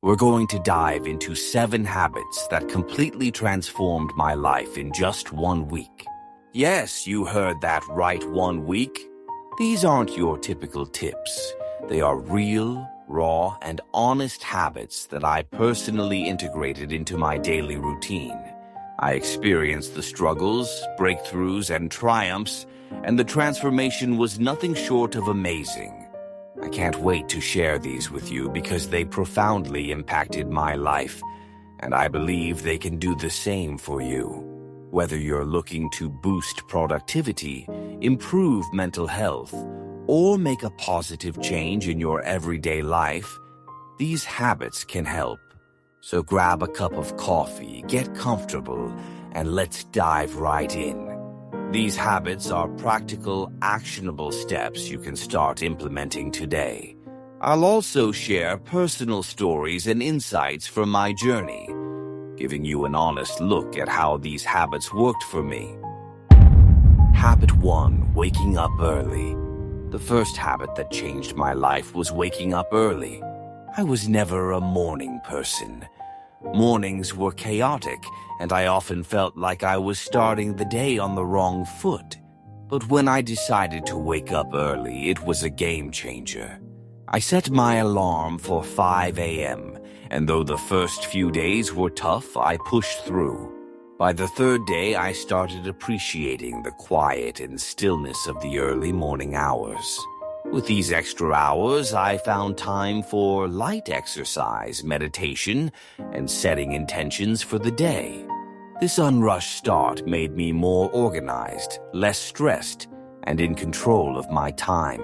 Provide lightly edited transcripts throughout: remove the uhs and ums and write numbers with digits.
We're going to dive into 7 habits that completely transformed my life in just 1 week. Yes, you heard that right, 1 week. These aren't your typical tips. They are real, raw, and honest habits that I personally integrated into my daily routine. I experienced the struggles, breakthroughs, and triumphs, and the transformation was nothing short of amazing. I can't wait to share these with you because they profoundly impacted my life, and I believe they can do the same for you. Whether you're looking to boost productivity, improve mental health, or make a positive change in your everyday life, these habits can help. So grab a cup of coffee, get comfortable, and let's dive right in. These habits are practical, actionable steps you can start implementing today. I'll also share personal stories and insights from my journey, giving you an honest look at how these habits worked for me. Habit 1: waking up early. The first habit that changed my life was waking up early. I was never a morning person. Mornings were chaotic, and I often felt like I was starting the day on the wrong foot. But when I decided to wake up early, it was a game changer. I set my alarm for 5 a.m., and though the first few days were tough, I pushed through. By the 3rd day, I started appreciating the quiet and stillness of the early morning hours. With these extra hours, I found time for light exercise, meditation, and setting intentions for the day. This unrushed start made me more organized, less stressed, and in control of my time.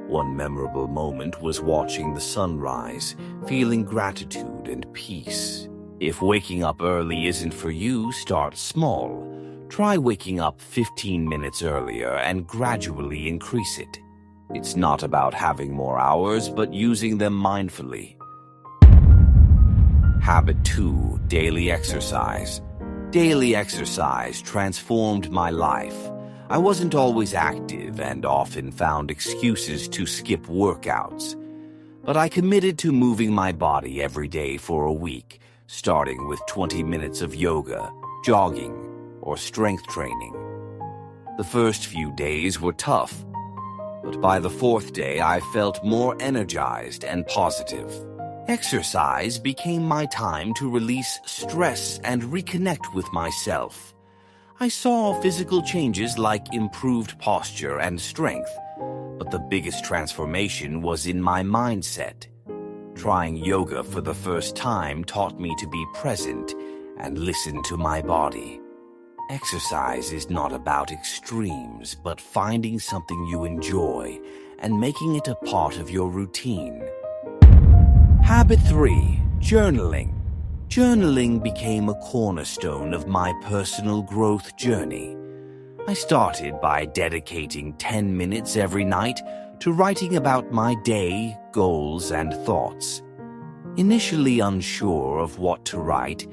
One memorable moment was watching the sunrise, feeling gratitude and peace. If waking up early isn't for you, start small. Try waking up 15 minutes earlier and gradually increase it. It's not about having more hours, but using them mindfully. Habit 2: daily exercise. Daily exercise transformed my life. I wasn't always active and often found excuses to skip workouts. But I committed to moving my body every day for a week, starting with 20 minutes of yoga, jogging, or strength training. The first few days were tough, but by the 4th day, I felt more energized and positive. Exercise became my time to release stress and reconnect with myself. I saw physical changes like improved posture and strength, but the biggest transformation was in my mindset. Trying yoga for the first time taught me to be present and listen to my body. Exercise is not about extremes, but finding something you enjoy and making it a part of your routine. Habit 3: journaling. Journaling became a cornerstone of my personal growth journey. I started by dedicating 10 minutes every night to writing about my day, goals, and thoughts. Initially unsure of what to write,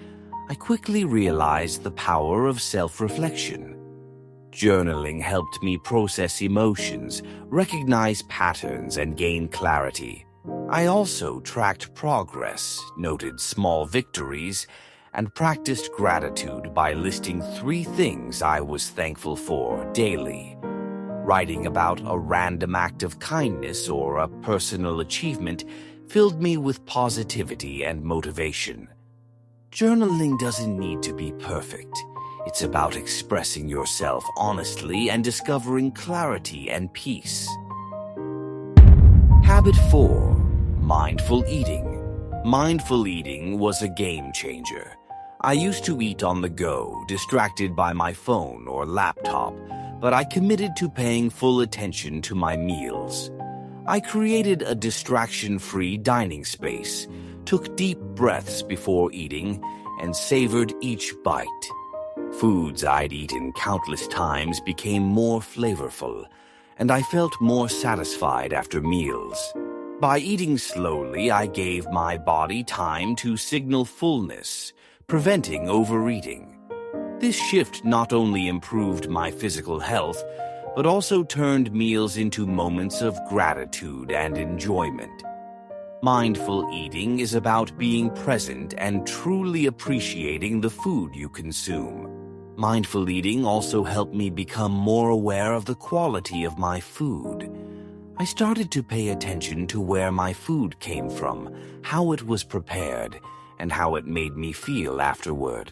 I quickly realized the power of self-reflection. Journaling helped me process emotions, recognize patterns, and gain clarity. I also tracked progress, noted small victories, and practiced gratitude by listing 3 things I was thankful for daily. Writing about a random act of kindness or a personal achievement filled me with positivity and motivation. Journaling doesn't need to be perfect. It's about expressing yourself honestly and discovering clarity and peace. Habit 4: mindful eating. Mindful eating was a game changer. I used to eat on the go, distracted by my phone or laptop, but I committed to paying full attention to my meals. I created a distraction-free dining space, took deep breaths before eating, and savored each bite. Foods I'd eaten countless times became more flavorful, and I felt more satisfied after meals. By eating slowly, I gave my body time to signal fullness, preventing overeating. This shift not only improved my physical health, but also turned meals into moments of gratitude and enjoyment. Mindful eating is about being present and truly appreciating the food you consume. Mindful eating also helped me become more aware of the quality of my food. I started to pay attention to where my food came from, how it was prepared, and how it made me feel afterward.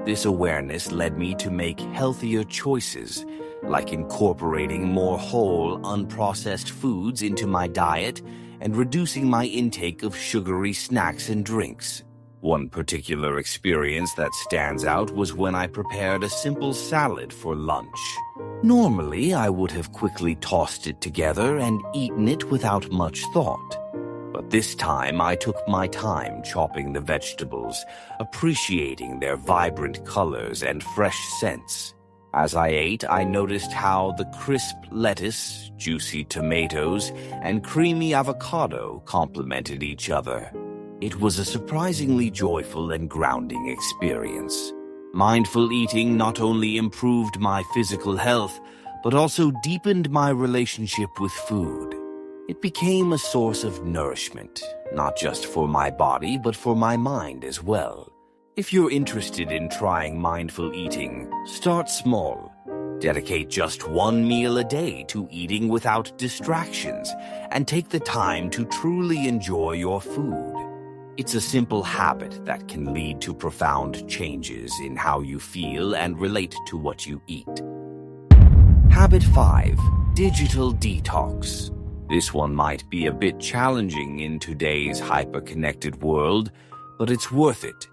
This awareness led me to make healthier choices, like incorporating more whole, unprocessed foods into my diet and reducing my intake of sugary snacks and drinks. One particular experience that stands out was when I prepared a simple salad for lunch. Normally, I would have quickly tossed it together and eaten it without much thought. But this time, I took my time chopping the vegetables, appreciating their vibrant colors and fresh scents. As I ate, I noticed how the crisp lettuce, juicy tomatoes, and creamy avocado complemented each other. It was a surprisingly joyful and grounding experience. Mindful eating not only improved my physical health, but also deepened my relationship with food. It became a source of nourishment, not just for my body, but for my mind as well. If you're interested in trying mindful eating, start small. Dedicate just one meal a day to eating without distractions, and take the time to truly enjoy your food. It's a simple habit that can lead to profound changes in how you feel and relate to what you eat. Habit 5. Digital detox. This one might be a bit challenging in today's hyper-connected world, but it's worth it.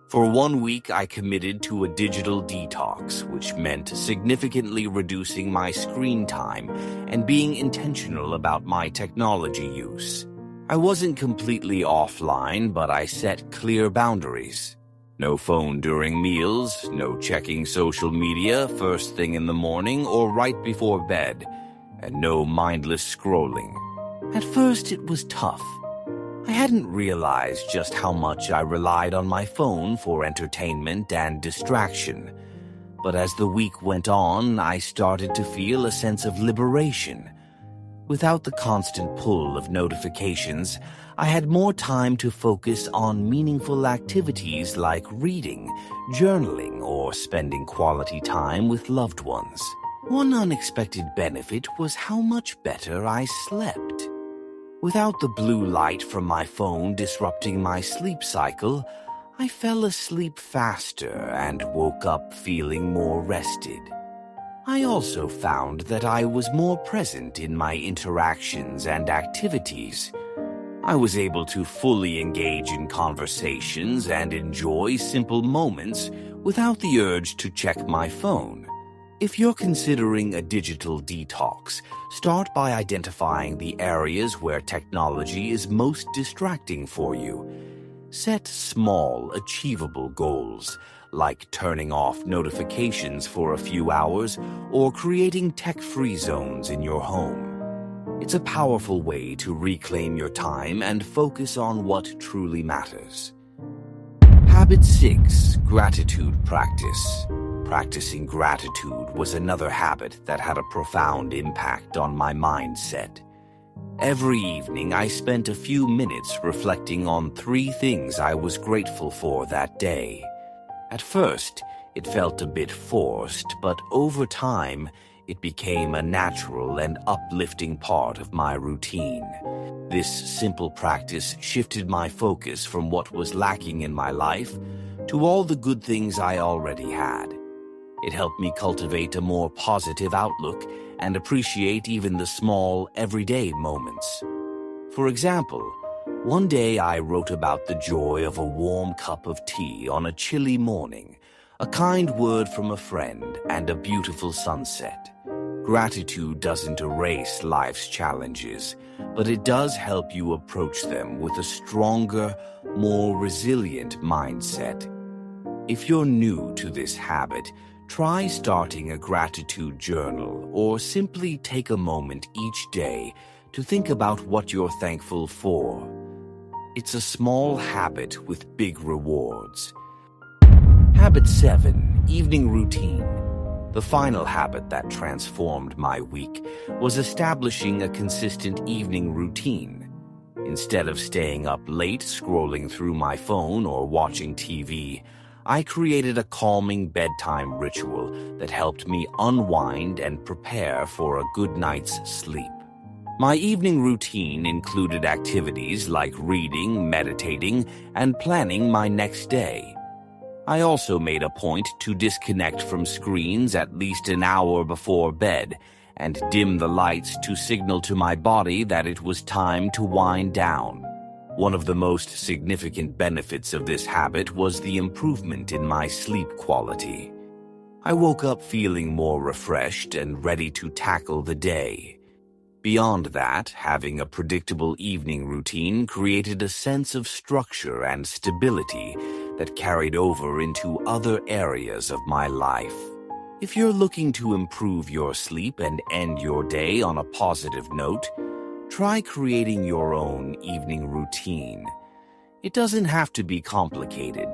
For 1 week, I committed to a digital detox, which meant significantly reducing my screen time and being intentional about my technology use. I wasn't completely offline, but I set clear boundaries. No phone during meals, no checking social media first thing in the morning or right before bed, and no mindless scrolling. At first, it was tough. I hadn't realized just how much I relied on my phone for entertainment and distraction. But as the week went on, I started to feel a sense of liberation. Without the constant pull of notifications, I had more time to focus on meaningful activities like reading, journaling, or spending quality time with loved ones. One unexpected benefit was how much better I slept. Without the blue light from my phone disrupting my sleep cycle, I fell asleep faster and woke up feeling more rested. I also found that I was more present in my interactions and activities. I was able to fully engage in conversations and enjoy simple moments without the urge to check my phone. If you're considering a digital detox, start by identifying the areas where technology is most distracting for you. Set small, achievable goals, like turning off notifications for a few hours or creating tech-free zones in your home. It's a powerful way to reclaim your time and focus on what truly matters. Habit 6. Gratitude practice. Practicing gratitude was another habit that had a profound impact on my mindset. Every evening, I spent a few minutes reflecting on 3 things I was grateful for that day. At first, it felt a bit forced, but over time, it became a natural and uplifting part of my routine. This simple practice shifted my focus from what was lacking in my life to all the good things I already had. It helped me cultivate a more positive outlook and appreciate even the small, everyday moments. For example, one day I wrote about the joy of a warm cup of tea on a chilly morning, a kind word from a friend, and a beautiful sunset. Gratitude doesn't erase life's challenges, but it does help you approach them with a stronger, more resilient mindset. If you're new to this habit, try starting a gratitude journal or simply take a moment each day to think about what you're thankful for. It's a small habit with big rewards. Habit 7. Evening routine. The final habit that transformed my week was establishing a consistent evening routine. Instead of staying up late scrolling through my phone or watching TV, I created a calming bedtime ritual that helped me unwind and prepare for a good night's sleep. My evening routine included activities like reading, meditating, and planning my next day. I also made a point to disconnect from screens at least an hour before bed and dim the lights to signal to my body that it was time to wind down. One of the most significant benefits of this habit was the improvement in my sleep quality. I woke up feeling more refreshed and ready to tackle the day. Beyond that, having a predictable evening routine created a sense of structure and stability that carried over into other areas of my life. If you're looking to improve your sleep and end your day on a positive note, try creating your own evening routine. It doesn't have to be complicated.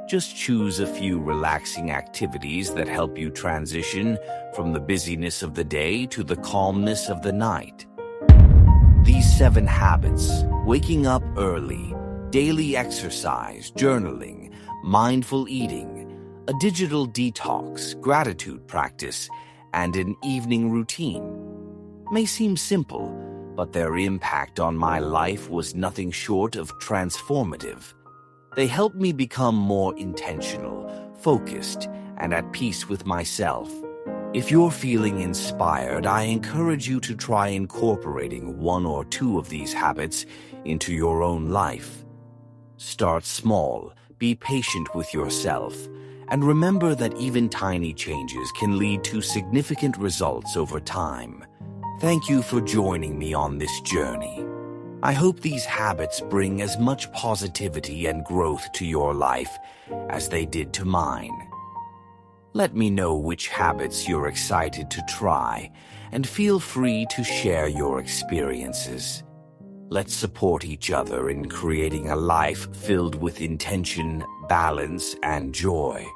Just choose a few relaxing activities that help you transition from the busyness of the day to the calmness of the night. These 7 habits: waking up early, daily exercise, journaling, mindful eating, a digital detox, gratitude practice, and an evening routine, may seem simple, but their impact on my life was nothing short of transformative. They helped me become more intentional, focused, and at peace with myself. If you're feeling inspired, I encourage you to try incorporating 1 or 2 of these habits into your own life. Start small, be patient with yourself, and remember that even tiny changes can lead to significant results over time. Thank you for joining me on this journey. I hope these habits bring as much positivity and growth to your life as they did to mine. Let me know which habits you're excited to try, and feel free to share your experiences. Let's support each other in creating a life filled with intention, balance, and joy.